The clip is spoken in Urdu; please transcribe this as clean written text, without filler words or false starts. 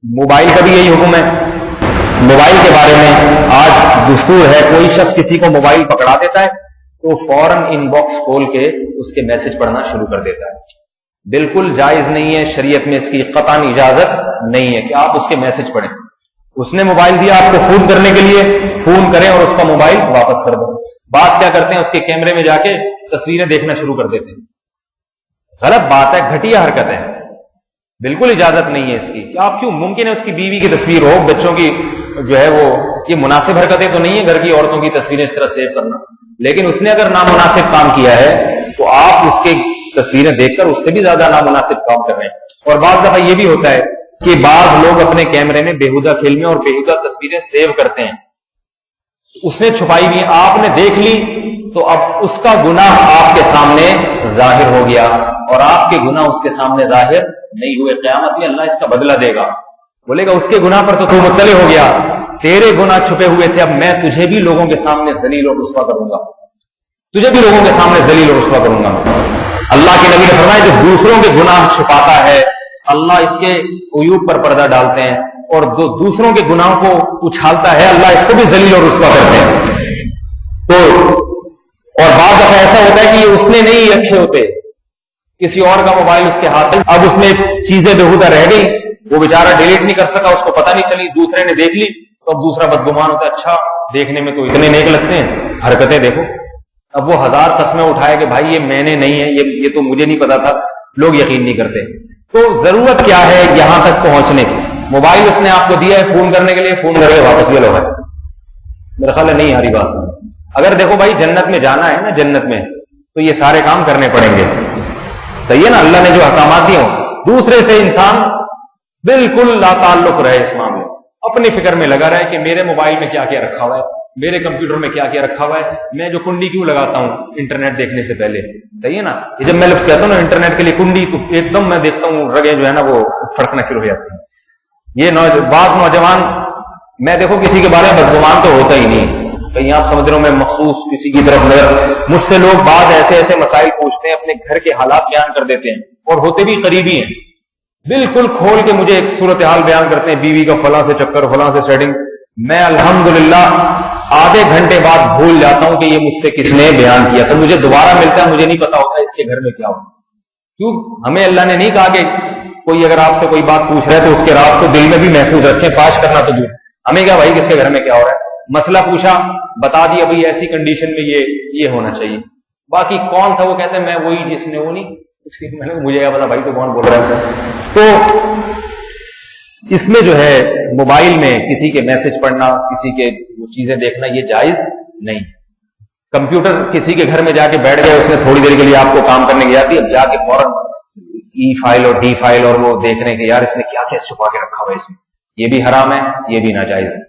موبائل کا بھی یہی حکم ہے. موبائل کے بارے میں آج دستور ہے، کوئی شخص کسی کو موبائل پکڑا دیتا ہے تو فوراً ان باکس کھول کے اس کے میسج پڑھنا شروع کر دیتا ہے. بالکل جائز نہیں ہے، شریعت میں اس کی قطعاً اجازت نہیں ہے کہ آپ اس کے میسج پڑھیں. اس نے موبائل دیا آپ کو فون کرنے کے لیے، فون کریں اور اس کا موبائل واپس کر دیں. بعض کیا کرتے ہیں، اس کے کیمرے میں جا کے تصویریں دیکھنا شروع کر دیتے ہیں. غلط بات ہے، گھٹیا حرکت ہے، بالکل اجازت نہیں ہے اس کی. کہ آپ کیوں، ممکن ہے اس کی بیوی کی تصویر ہو، بچوں کی جو ہے وہ، یہ مناسب حرکتیں تو نہیں ہے گھر کی عورتوں کی تصویریں اس طرح سیو کرنا، لیکن اس نے اگر نامناسب کام کیا ہے تو آپ اس کے تصویریں دیکھ کر اس سے بھی زیادہ نامناسب کام کر رہے ہیں. اور بعض دفعہ یہ بھی ہوتا ہے کہ بعض لوگ اپنے کیمرے میں بےہودہ فلمیں اور بےہودہ تصویریں سیو کرتے ہیں. اس نے چھپائی ہوئی، آپ نے دیکھ لی تو اب اس کا گناہ آپ کے سامنے ظاہر ہو گیا اور آپ کے گناہ اس کے سامنے ظاہر نہیں ہوئے. قیامت میں اللہ اس کا بدلہ دے گا، بولے گا اس کے گناہ پر تو مطلع ہو گیا، تیرے گناہ چھپے ہوئے تھے، اب میں تجھے بھی لوگوں کے سامنے ذلیل اور رسوا کروں گا، تجھے بھی لوگوں کے سامنے ذلیل اور رسوا کروں گا. اللہ کے نبی نے فرمایا جو دوسروں کے گناہ چھپاتا ہے اللہ اس کے عیوب پر پردہ ڈالتے ہیں، اور جو دوسروں کے گناہوں کو اچھالتا ہے اللہ اس کو بھی ذلیل اور رسوا کرتے ہیں. تو اور بعض دفعہ ایسا ہوتا ہے کہ اس نے نہیں رکھے ہوتے، کسی اور کا موبائل اس کے ہاتھ میں، اب اس میں چیزیں بےہودہ رہ گئی، وہ بیچارہ ڈیلیٹ نہیں کر سکا، اس کو پتہ نہیں چلی، دوسرے نے دیکھ لی تو اب دوسرا بدگمان ہوتا ہے، اچھا دیکھنے میں تو اتنے نیک لگتے ہیں، حرکتیں دیکھو. اب وہ 1000 قسمیں اٹھائے کہ بھائی یہ میں نے نہیں ہے، یہ تو مجھے نہیں پتا تھا، لوگ یقین نہیں کرتے. تو ضرورت کیا ہے یہاں تک پہنچنے کی؟ موبائل اس نے آپ کو دیا ہے فون کرنے کے لیے، فون کر کے واپس لے لو. ہے میرا خیال ہے نہیں آ رہی بات. اگر دیکھو بھائی جنت میں جانا ہے نا، جنت میں تو یہ سارے کام کرنے پڑیں گے، صحیح ہے نا؟ اللہ نے جو احکامات دیے ہوں، دوسرے سے انسان بالکل لا تعلق رہے، اس معاملے اپنی فکر میں لگا رہے کہ میرے موبائل میں کیا کیا رکھا ہوا ہے، میرے کمپیوٹر میں کیا کیا رکھا ہوا ہے، میں جو کنڈی کیوں لگاتا ہوں انٹرنیٹ دیکھنے سے پہلے، صحیح ہے نا؟ یہ جب میں لفظ کہتا ہوں نا انٹرنیٹ کے لیے کنڈی، تو ایک دم میں دیکھتا ہوں رگیں جو ہے نا وہ پھڑکنا شروع ہو جاتی ہیں. یہ بعض نوجوان، میں دیکھو کسی کے بارے میں بدگمان تو ہوتا ہی نہیں، کہیں آپ سمجھ رہے ہو میں مخصوص کسی کی طرف نظر، مجھ سے لوگ بعض ایسے ایسے مسائل پوچھتے ہیں، اپنے گھر کے حالات بیان کر دیتے ہیں اور ہوتے بھی قریبی ہیں، بالکل کھول کے مجھے ایک صورتحال بیان کرتے ہیں، بیوی کا فلاں سے چکر، فلاں سے سیٹنگ. میں الحمدللہ آدھے گھنٹے بعد بھول جاتا ہوں کہ یہ مجھ سے کس نے بیان کیا تھا، مجھے دوبارہ ملتا ہے، مجھے نہیں پتا ہوتا اس کے گھر میں کیا ہو. کیوں؟ ہمیں اللہ نے نہیں کہا کہ کوئی اگر آپ سے کوئی بات پوچھ رہا ہے تو اس کے راز کو دل میں بھی محفوظ رکھیں، فاش کرنا تو دور. ہمیں کیا بھائی کس کے گھر میں کیا ہو رہا ہے، مسئلہ پوچھا بتا دیا بھائی ایسی کنڈیشن میں یہ ہونا چاہیے. باقی کون تھا وہ کہتے ہیں میں وہی جس نے، وہ نہیں، مجھے کیا پتا بھائی تو کون بول رہا ہے. تو اس میں جو ہے موبائل میں کسی کے میسج پڑھنا، کسی کے چیزیں دیکھنا یہ جائز نہیں. کمپیوٹر کسی کے گھر میں جا کے بیٹھ گئے، اس نے تھوڑی دیر کے لیے آپ کو کام کرنے کی آتی ہے، اب جا کے فوراً ای فائل اور ڈی فائل اور وہ دیکھنے کے یار اس نے کیا کیا چھپا کے رکھا ہوا ہے اس میں، یہ بھی حرام ہے، یہ بھی ناجائز ہے.